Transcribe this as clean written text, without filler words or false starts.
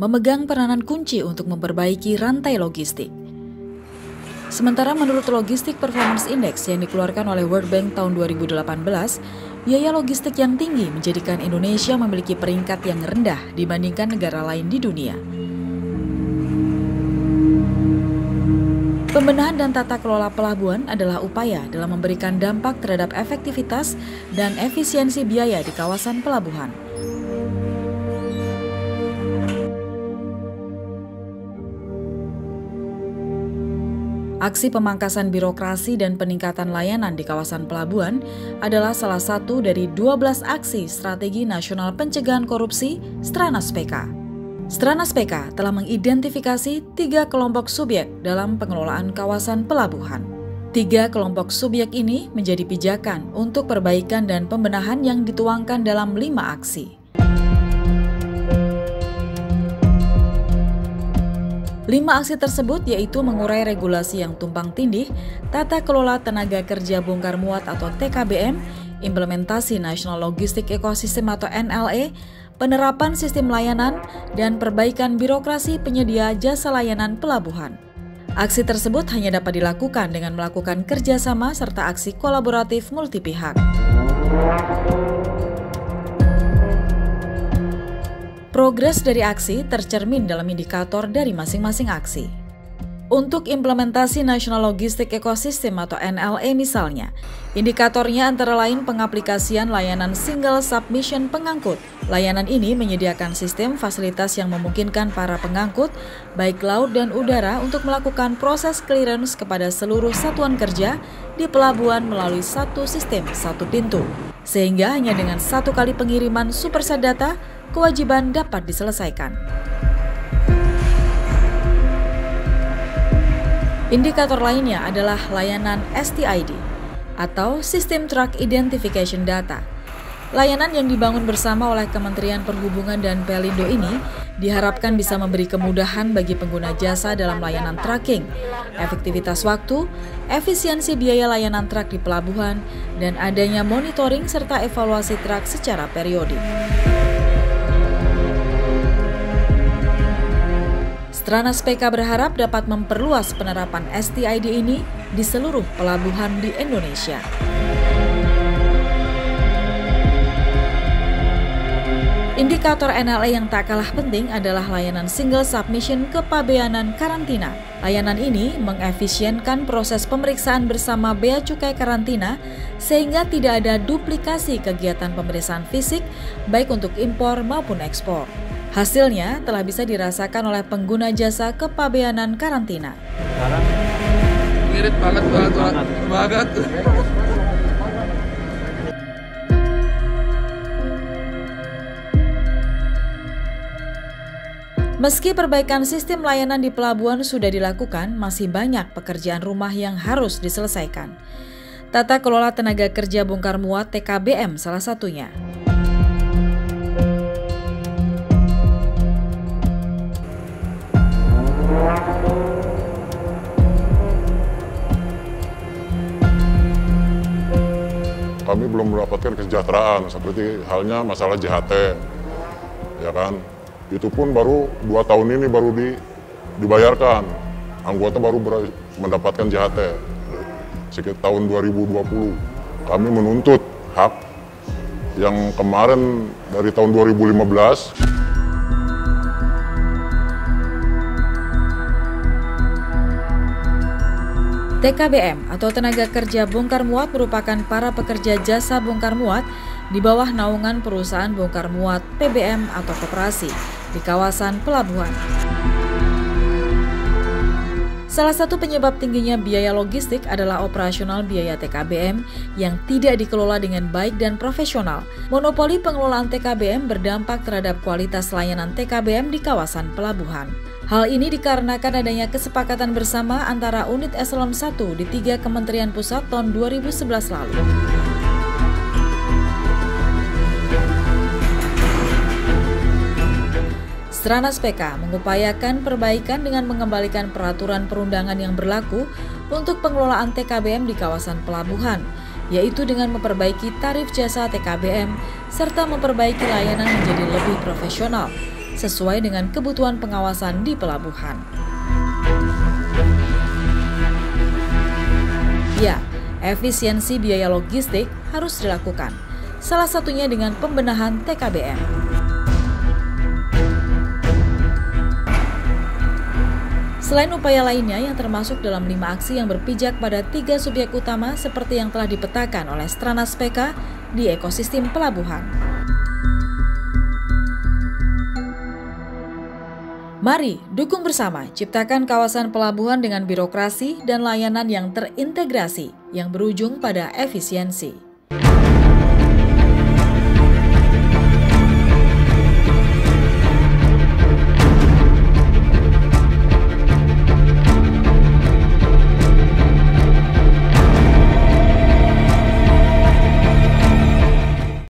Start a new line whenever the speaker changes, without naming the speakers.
memegang peranan kunci untuk memperbaiki rantai logistik. Sementara menurut Logistic Performance Index yang dikeluarkan oleh World Bank tahun 2018, biaya logistik yang tinggi menjadikan Indonesia memiliki peringkat yang rendah dibandingkan negara lain di dunia. Pembenahan dan tata kelola pelabuhan adalah upaya dalam memberikan dampak terhadap efektivitas dan efisiensi biaya di kawasan pelabuhan. Aksi pemangkasan birokrasi dan peningkatan layanan di kawasan pelabuhan adalah salah satu dari 12 aksi Strategi Nasional Pencegahan Korupsi Stranas PK. Stranas PK telah mengidentifikasi 3 kelompok subjek dalam pengelolaan kawasan pelabuhan. 3 kelompok subjek ini menjadi pijakan untuk perbaikan dan pembenahan yang dituangkan dalam 5 aksi. 5 aksi tersebut yaitu mengurai regulasi yang tumpang tindih, tata kelola tenaga kerja bongkar muat atau TKBM, implementasi National Logistic Ecosystem atau NLE, penerapan sistem layanan, dan perbaikan birokrasi penyedia jasa layanan pelabuhan. Aksi tersebut hanya dapat dilakukan dengan melakukan kerjasama serta aksi kolaboratif multipihak. Progres dari aksi tercermin dalam indikator dari masing-masing aksi. Untuk implementasi National Logistic Ecosystem atau NLE misalnya, indikatornya antara lain pengaplikasian layanan Single Submission pengangkut. Layanan ini menyediakan sistem fasilitas yang memungkinkan para pengangkut, baik laut dan udara, untuk melakukan proses clearance kepada seluruh satuan kerja di pelabuhan melalui satu sistem, satu pintu. Sehingga hanya dengan 1 kali pengiriman superset data, kewajiban dapat diselesaikan. Indikator lainnya adalah layanan STID atau System Truck Identification Data. Layanan yang dibangun bersama oleh Kementerian Perhubungan dan Pelindo ini diharapkan bisa memberi kemudahan bagi pengguna jasa dalam layanan tracking, efektivitas waktu, efisiensi biaya layanan truk di pelabuhan, dan adanya monitoring serta evaluasi truk secara periodik. Stranas PK berharap dapat memperluas penerapan STID ini di seluruh pelabuhan di Indonesia. Indikator NLE yang tak kalah penting adalah layanan Single Submission kepabeanan karantina. Layanan ini mengefisienkan proses pemeriksaan bersama Bea Cukai Karantina sehingga tidak ada duplikasi kegiatan pemeriksaan fisik baik untuk impor maupun ekspor. Hasilnya telah bisa dirasakan oleh pengguna jasa kepabeanan karantina.
Sekarang mirip banget.
Meski perbaikan sistem layanan di pelabuhan sudah dilakukan, masih banyak pekerjaan rumah yang harus diselesaikan. Tata kelola tenaga kerja bongkar muat TKBM salah satunya.
Kami belum mendapatkan kesejahteraan seperti halnya masalah JHT, ya kan? Itu pun baru 2 tahun ini baru dibayarkan. Anggota baru mendapatkan JHT sekitar tahun 2020. Kami menuntut hak yang kemarin dari tahun 2015.
TKBM atau Tenaga Kerja Bongkar Muat merupakan para pekerja jasa bongkar muat di bawah naungan perusahaan bongkar muat PBM atau koperasi di kawasan pelabuhan. Salah satu penyebab tingginya biaya logistik adalah operasional biaya TKBM yang tidak dikelola dengan baik dan profesional. Monopoli pengelolaan TKBM berdampak terhadap kualitas layanan TKBM di kawasan pelabuhan. Hal ini dikarenakan adanya kesepakatan bersama antara unit eselon 1 di 3 kementerian pusat tahun 2011 lalu. Stranas PK mengupayakan perbaikan dengan mengembalikan peraturan perundangan yang berlaku untuk pengelolaan TKBM di kawasan pelabuhan, yaitu dengan memperbaiki tarif jasa TKBM serta memperbaiki layanan menjadi lebih profesional, sesuai dengan kebutuhan pengawasan di pelabuhan. Ya, efisiensi biaya logistik harus dilakukan, salah satunya dengan pembenahan TKBM. Selain upaya lainnya yang termasuk dalam 5 aksi yang berpijak pada 3 subjek utama seperti yang telah dipetakan oleh Stranas PK di ekosistem pelabuhan. Mari dukung bersama ciptakan kawasan pelabuhan dengan birokrasi dan layanan yang terintegrasi yang berujung pada efisiensi.